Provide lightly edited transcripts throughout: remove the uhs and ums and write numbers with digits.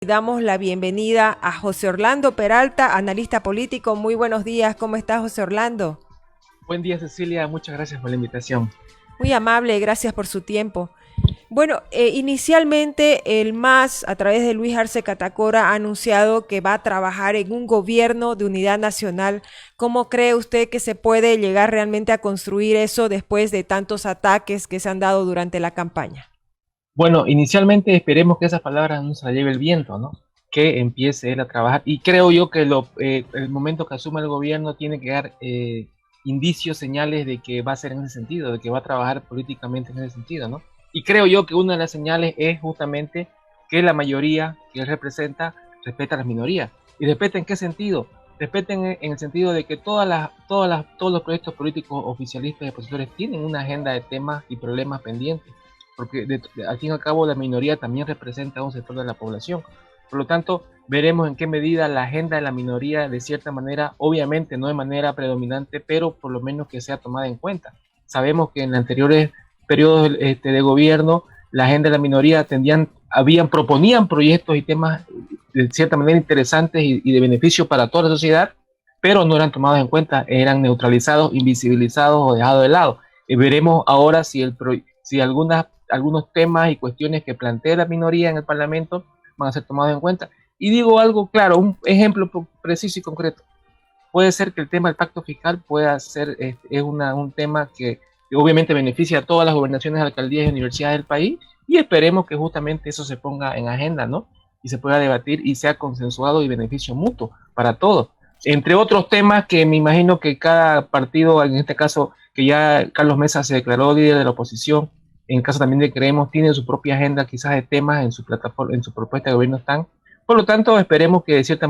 Damos la bienvenida a José Orlando Peralta, analista político. Muy buenos días, ¿cómo está José Orlando? Buen día, Cecilia, muchas gracias por la invitación. Muy amable, gracias por su tiempo. Bueno, inicialmente el MAS, a través de Luis Arce Catacora, ha anunciado que va a trabajar en un gobierno de unidad nacional. ¿Cómo cree usted que se puede llegar realmente a construir eso después de tantos ataques que se han dado durante la campaña? Bueno, inicialmente esperemos que esas palabras no se las lleve el viento, ¿no? Que empiece él a trabajar. Y creo yo que el momento que asuma el gobierno tiene que dar indicios, señales de que va a ser en ese sentido, de que va a trabajar políticamente en ese sentido, ¿no? Y creo yo que una de las señales es justamente que la mayoría que él representa respeta a las minorías. ¿Y respeta en qué sentido? Respeten en el sentido de que todos los proyectos políticos oficialistas y opositores tienen una agenda de temas y problemas pendientes, porque al fin y al cabo la minoría también representa un sector de la población. Por lo tanto, veremos en qué medida la agenda de la minoría, de cierta manera, obviamente no de manera predominante, pero por lo menos que sea tomada en cuenta. Sabemos que en anteriores periodos de gobierno, la agenda de la minoría proponían proyectos y temas de cierta manera interesantes y de beneficio para toda la sociedad, pero no eran tomados en cuenta, eran neutralizados, invisibilizados o dejados de lado. Veremos ahora si algunos temas y cuestiones que plantea la minoría en el Parlamento van a ser tomados en cuenta. Y digo algo claro, un ejemplo preciso y concreto. Puede ser que el tema del pacto fiscal pueda ser un tema que obviamente beneficia a todas las gobernaciones, alcaldías y universidades del país, y esperemos que justamente eso se ponga en agenda, ¿no? Y se pueda debatir y sea consensuado y beneficio mutuo para todos. Entre otros temas que me imagino que cada partido, en este caso que ya Carlos Mesa se declaró líder de la oposición, en el caso también de Creemos, tiene su propia agenda quizás de temas en su plataforma, en su propuesta de gobierno están. Por lo tanto, esperemos que de cierta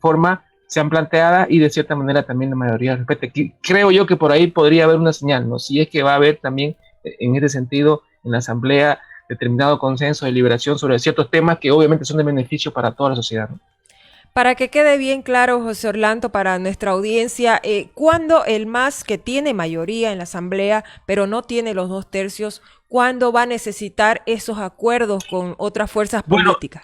forma sean planteadas y de cierta manera también la mayoría respete. Creo yo que por ahí podría haber una señal, ¿no? Si es que va a haber también en este sentido en la Asamblea determinado consenso de liberación sobre ciertos temas que obviamente son de beneficio para toda la sociedad, ¿no? Para que quede bien claro, José Orlando, para nuestra audiencia, ¿cuándo el MAS, que tiene mayoría en la Asamblea, pero no tiene los 2 tercios, cuándo va a necesitar esos acuerdos con otras fuerzas Bueno, políticas?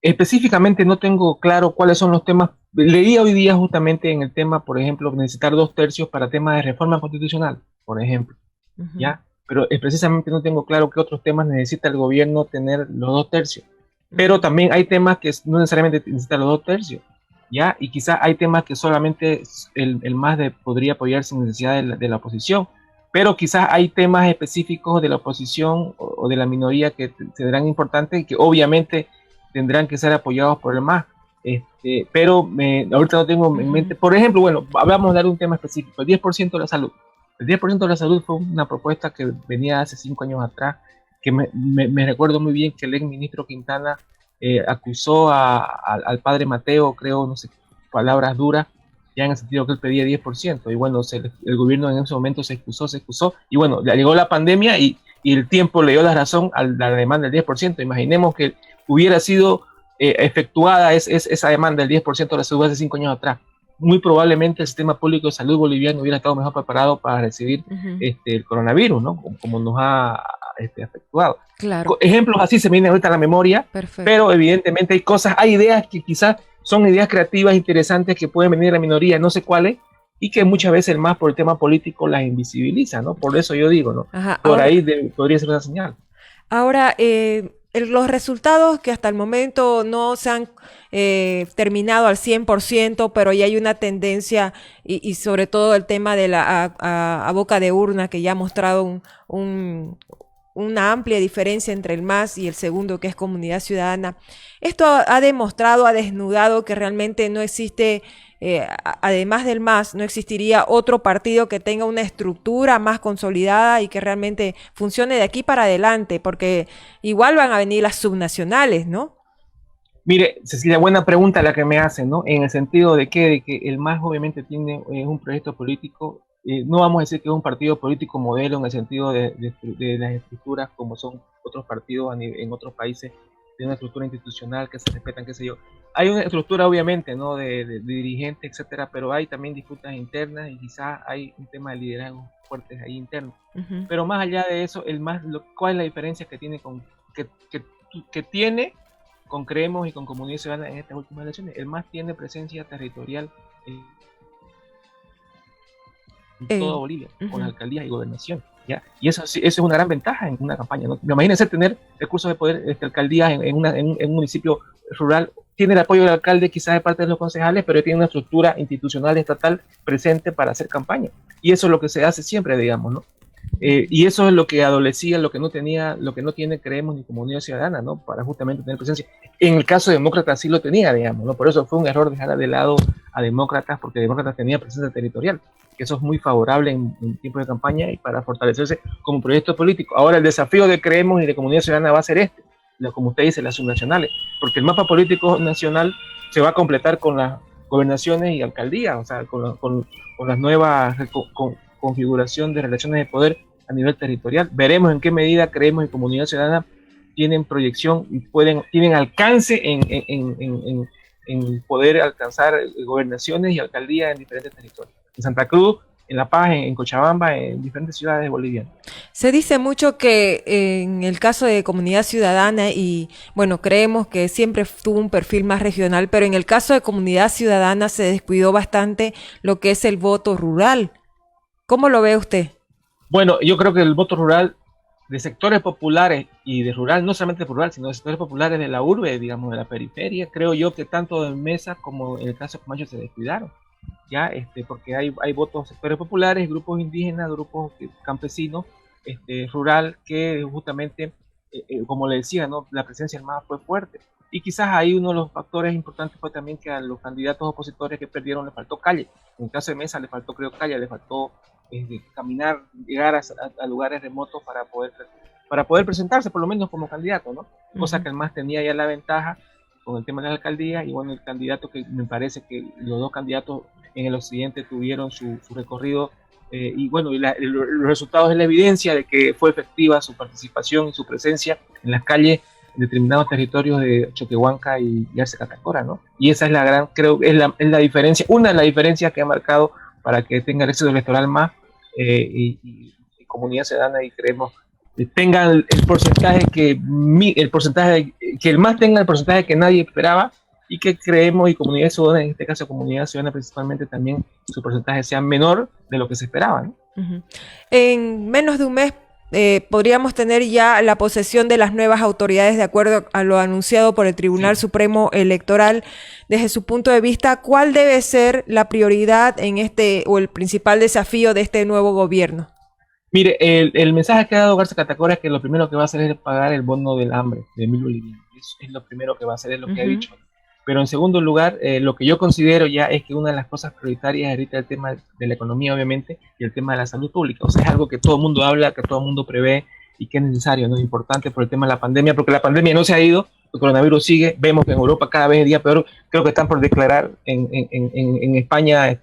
específicamente no tengo claro cuáles son los temas. Leía hoy día justamente en el tema, por ejemplo, necesitar 2 tercios para temas de reforma constitucional, por ejemplo, Ujú, ¿ya? Pero precisamente no tengo claro qué otros temas necesita el gobierno tener los 2 tercios. Pero ujú. también hay temas que no necesariamente necesitan los 2 tercios, ¿ya? Y quizás hay temas que solamente el MAS podría apoyar sin necesidad de la oposición, pero quizás hay temas específicos de la oposición o de la minoría que serán importantes y que obviamente tendrán que ser apoyados por el MAS. Pero ahorita no tengo en Ujú. mente, por ejemplo, bueno, vamos a dar un tema específico, el 10% de la salud. El 10% de la salud fue una propuesta que venía hace 5 años atrás, que me recuerdo muy bien que el ex ministro Quintana acusó al padre Mateo, creo, no sé, palabras duras, ya en el sentido que él pedía 10%, y bueno, el gobierno en ese momento se excusó, y bueno, ya llegó la pandemia y el tiempo le dio la razón a la demanda del 10%. Imaginemos que hubiera sido efectuada esa demanda del 10% de la salud hace 5 años atrás. Muy probablemente el sistema público de salud boliviano hubiera estado mejor preparado para recibir Ujú. el coronavirus, ¿no? Como nos ha afectuado. Claro, Ejemplos así se me vienen ahorita a la memoria, perfecto. pero evidentemente hay cosas, hay ideas que quizás son ideas creativas, interesantes, que pueden venir de la minoría, no sé cuáles, y que muchas veces más por el tema político las invisibiliza, ¿no? Por eso yo digo, ¿no? Ajá, Por ahí podría ser una señal. ahora, los resultados que hasta el momento no se han terminado al 100%, pero ya hay una tendencia y sobre todo el tema de a boca de urna que ya ha mostrado una amplia diferencia entre el MAS y el segundo, que es Comunidad Ciudadana. Esto ha demostrado, ha desnudado que realmente no existe, además del MAS, no existiría otro partido que tenga una estructura más consolidada y que realmente funcione de aquí para adelante, porque igual van a venir las subnacionales, ¿no? Mire, Cecilia, buena pregunta la que me hacen, ¿no? En el sentido de que el MAS obviamente tiene un proyecto político. No vamos a decir que es un partido político modelo en el sentido de las estructuras como son otros partidos en otros países, de una estructura institucional que se respetan, qué sé yo. Hay una estructura obviamente, ¿no? De dirigentes, etcétera, pero hay también disputas internas y quizás hay un tema de liderazgo fuertes ahí internos. Uh -huh. Pero más allá de eso, ¿cuál es la diferencia que tiene que tiene con Creemos y con Comunidad Ciudadana en estas últimas elecciones. El MAS tiene presencia territorial en toda Bolivia, con las alcaldías y gobernación, ¿ya? Y eso es una gran ventaja en una campaña, ¿no? Imagínense tener recursos de poder, alcaldías en un municipio rural, tiene el apoyo del alcalde quizás de parte de los concejales, pero tiene una estructura institucional estatal presente para hacer campaña. Y eso es lo que se hace siempre, digamos, ¿no? Y eso es lo que adolecía, lo que no tiene Creemos ni Comunidad Ciudadana, ¿no? Para justamente tener presencia. En el caso de Demócratas sí lo tenía, digamos, ¿no? Por eso fue un error dejar de lado a Demócratas, porque Demócratas tenía presencia territorial, que eso es muy favorable en tiempos de campaña y para fortalecerse como proyecto político. Ahora el desafío de Creemos y de Comunidad Ciudadana va a ser como usted dice, las subnacionales, porque el mapa político nacional se va a completar con las gobernaciones y alcaldías, o sea, con las nuevas configuración de relaciones de poder a nivel territorial. Veremos en qué medida Creemos y Comunidad Ciudadana tienen proyección y tienen alcance en poder alcanzar gobernaciones y alcaldías en diferentes territorios. En Santa Cruz, en La Paz, en Cochabamba, en diferentes ciudades bolivianas. Se dice mucho que en el caso de Comunidad Ciudadana, y bueno, creemos que siempre tuvo un perfil más regional, pero en el caso de Comunidad Ciudadana se descuidó bastante lo que es el voto rural. ¿Cómo lo ve usted? Bueno, yo creo que el voto rural de sectores populares y de rural, no solamente rural, sino de sectores populares de la urbe, digamos, de la periferia, creo yo que tanto en Mesa como en el caso de Comacho se descuidaron, ya, porque hay votos de sectores populares, grupos indígenas, grupos campesinos, rural, que justamente, como le decía, ¿no? La presencia armada fue fuerte. Y quizás ahí uno de los factores importantes fue también que a los candidatos opositores que perdieron le faltó calle. En el caso de Mesa le faltó, creo, calle, le faltó caminar, llegar a lugares remotos para poder presentarse por lo menos como candidato, ¿no? Cosa que el MAS tenía ya la ventaja con el tema de la alcaldía, y bueno, el candidato, que me parece que los dos candidatos en el occidente tuvieron su recorrido, y bueno, los resultados es la evidencia de que fue efectiva su participación y su presencia en las calles en determinados territorios de Choquehuanca y Arce Catacora, ¿no? Y esa es la gran, creo, es la diferencia, una de las diferencias que ha marcado para que tenga el éxito electoral MAS y Comunidad Ciudadana, y Creemos tengan el porcentaje que el MAS tenga el porcentaje que nadie esperaba, y que Creemos y Comunidad Ciudadana, en este caso Comunidad Ciudadana principalmente, también su porcentaje sea menor de lo que se esperaba, ¿no? En menos de un mes podríamos tener ya la posesión de las nuevas autoridades, de acuerdo a lo anunciado por el Tribunal Supremo Electoral. Desde su punto de vista, ¿cuál debe ser la prioridad o el principal desafío de este nuevo gobierno? Mire, el mensaje que ha dado Garza Catacora es que lo primero que va a hacer es pagar el bono del hambre de 1.000 bolivianos. Eso es lo primero que va a hacer, es lo que ha dicho. Pero en segundo lugar, lo que yo considero ya es que una de las cosas prioritarias es ahorita el tema de la economía, obviamente, y el tema de la salud pública. O sea, es algo que todo el mundo habla, que todo el mundo prevé, y que es necesario, ¿no? Es importante por el tema de la pandemia, porque la pandemia no se ha ido, el coronavirus sigue. Vemos que en Europa cada vez es día peor. Creo que están por declarar en España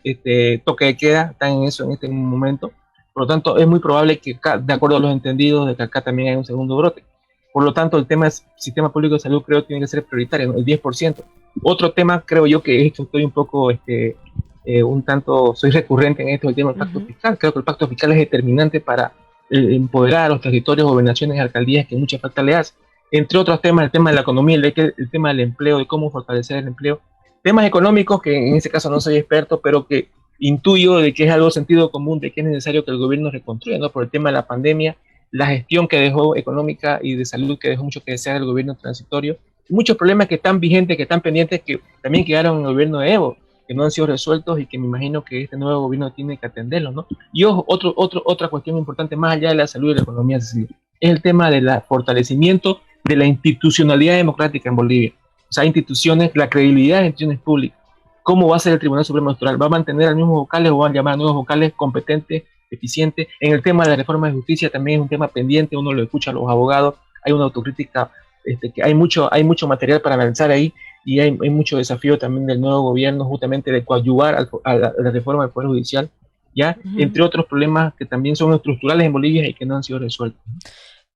toque de queda, están en eso en este momento. Por lo tanto, es muy probable que acá, de acuerdo a los entendidos, de que acá también hay un segundo brote. Por lo tanto, el tema del sistema público de salud creo que tiene que ser prioritario, el 10%. Otro tema, creo yo, que estoy un poco, un tanto, soy recurrente en esto, el tema del pacto fiscal. Creo que el pacto fiscal es determinante para empoderar a los territorios, gobernaciones y alcaldías, que mucha falta le hace. Entre otros temas, el tema de la economía, el tema del empleo, de cómo fortalecer el empleo. Temas económicos, que en ese caso no soy experto, pero que intuyo de que es algo sentido común, de que es necesario que el gobierno reconstruya, ¿no? Por el tema de la pandemia, la gestión que dejó económica y de salud, que dejó mucho que desear el gobierno transitorio, y muchos problemas que están vigentes, que están pendientes, que también quedaron en el gobierno de Evo, que no han sido resueltos, y que me imagino que este nuevo gobierno tiene que atenderlos, ¿no? Y otra cuestión importante, más allá de la salud y la economía, Cecilia, es el tema del fortalecimiento de la institucionalidad democrática en Bolivia. O sea, instituciones, la credibilidad de las instituciones públicas. ¿Cómo va a ser el Tribunal Supremo Electoral? ¿Va a mantener a los mismos vocales o van a llamar a nuevos vocales competentes, eficientes? En el tema de la reforma de justicia también es un tema pendiente, uno lo escucha a los abogados, hay una autocrítica, que hay mucho material para analizar ahí, y hay mucho desafío también del nuevo gobierno, justamente de coadyuvar a la reforma del Poder Judicial, ¿ya? Entre otros problemas que también son estructurales en Bolivia y que no han sido resueltos.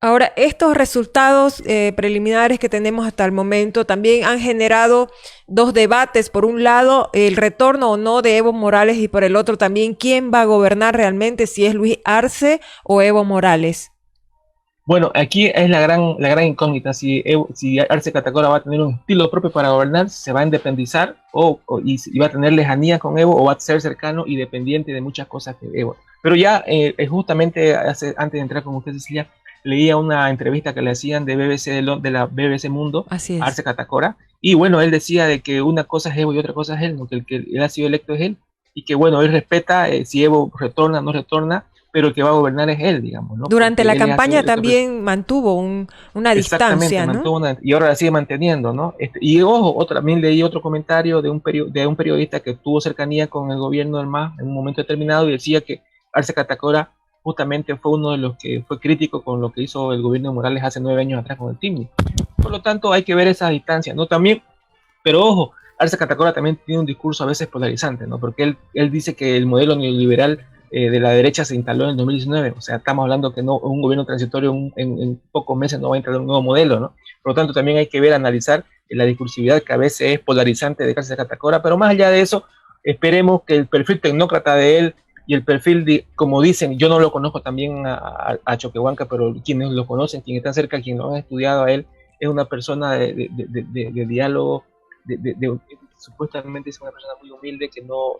Ahora, estos resultados preliminares que tenemos hasta el momento también han generado dos debates. Por un lado, el retorno o no de Evo Morales, y por el otro también quién va a gobernar realmente, si es Luis Arce o Evo Morales. Bueno, aquí es la gran incógnita, si Arce Catacora va a tener un estilo propio para gobernar, se va a independizar y va a tener lejanía con Evo, o va a ser cercano y dependiente de muchas cosas que Evo. Pero ya justamente antes de entrar con usted, Cecilia, leía una entrevista que le hacían de BBC de la BBC Mundo Así a es. Arce Catacora, y bueno, él decía de que una cosa es Evo y otra cosa es él, ¿no? Que el que él ha sido electo es él, y que bueno, él respeta si Evo retorna o no retorna, pero el que va a gobernar es él, digamos, ¿no? Durante Porque la él ha sido campaña electo. también mantuvo una Exactamente, distancia, ¿no? mantuvo y ahora la sigue manteniendo, ¿no? Y ojo, también leí otro comentario de un periodista que tuvo cercanía con el gobierno del MAS en un momento determinado y decía que Arce Catacora justamente fue uno de los que fue crítico con lo que hizo el gobierno de Morales hace 9 años atrás con el TIMNI. Por lo tanto, hay que ver esas distancias, ¿no? También, pero ojo, Arce Catacora también tiene un discurso a veces polarizante, ¿no? Porque él dice que el modelo neoliberal de la derecha se instaló en el 2019. O sea, estamos hablando que no, un gobierno transitorio en pocos meses no va a instalar un nuevo modelo, ¿no? Por lo tanto, también hay que ver, analizar la discursividad que a veces es polarizante de Arce Catacora, pero más allá de eso, esperemos que el perfil tecnócrata de él y el perfil, como dicen, yo no lo conozco también a Choquehuanca, pero quienes lo conocen, quienes están cerca, quienes lo han estudiado a él, es una persona de diálogo, supuestamente es una persona muy humilde que no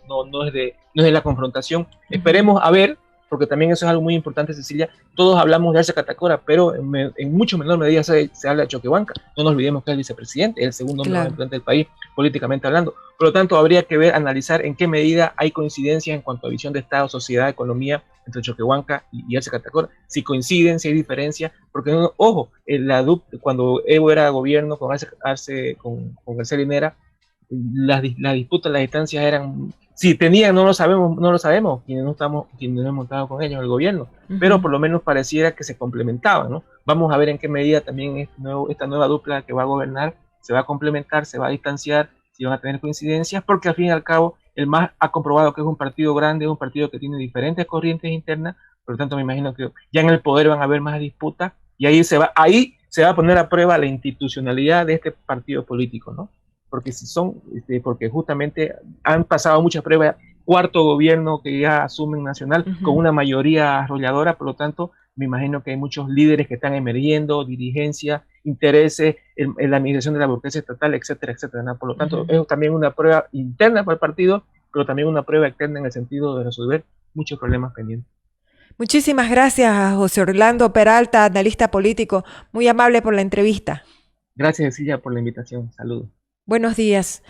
es de la confrontación. Esperemos a ver, porque también eso es algo muy importante, Cecilia. Todos hablamos de Arce Catacora, pero en mucho menor medida se habla de Choquehuanca. No nos olvidemos que es el vicepresidente, es el segundo hombre más Claro. importante del país, políticamente hablando. Por lo tanto, habría que ver, analizar en qué medida hay coincidencia en cuanto a visión de Estado, sociedad, economía entre Choquehuanca y Arce Catacora. Si coinciden, si hay diferencia, porque ojo, cuando Evo era gobierno con García Linera, las disputas, las distancias eran, si tenían, no lo sabemos, quienes no hemos estado con ellos en el gobierno, pero por lo menos pareciera que se complementaban, ¿no? Vamos a ver en qué medida también esta nueva dupla que va a gobernar se va a complementar, se va a distanciar, si van a tener coincidencias, porque al fin y al cabo el MAS ha comprobado que es un partido grande, es un partido que tiene diferentes corrientes internas, por lo tanto me imagino que ya en el poder van a haber más disputas, y ahí se va a poner a prueba la institucionalidad de este partido político, ¿no? Porque porque justamente han pasado muchas pruebas, cuarto gobierno que ya asumen nacional con una mayoría arrolladora, por lo tanto me imagino que hay muchos líderes que están emergiendo, dirigencia, intereses en la administración de la burocracia estatal, etcétera, etcétera, ¿no? Por lo tanto es también una prueba interna para el partido, pero también una prueba externa en el sentido de resolver muchos problemas pendientes. Muchísimas gracias a José Orlando Peralta, analista político, muy amable por la entrevista. Gracias, Cecilia, por la invitación. Saludos. Buenos días.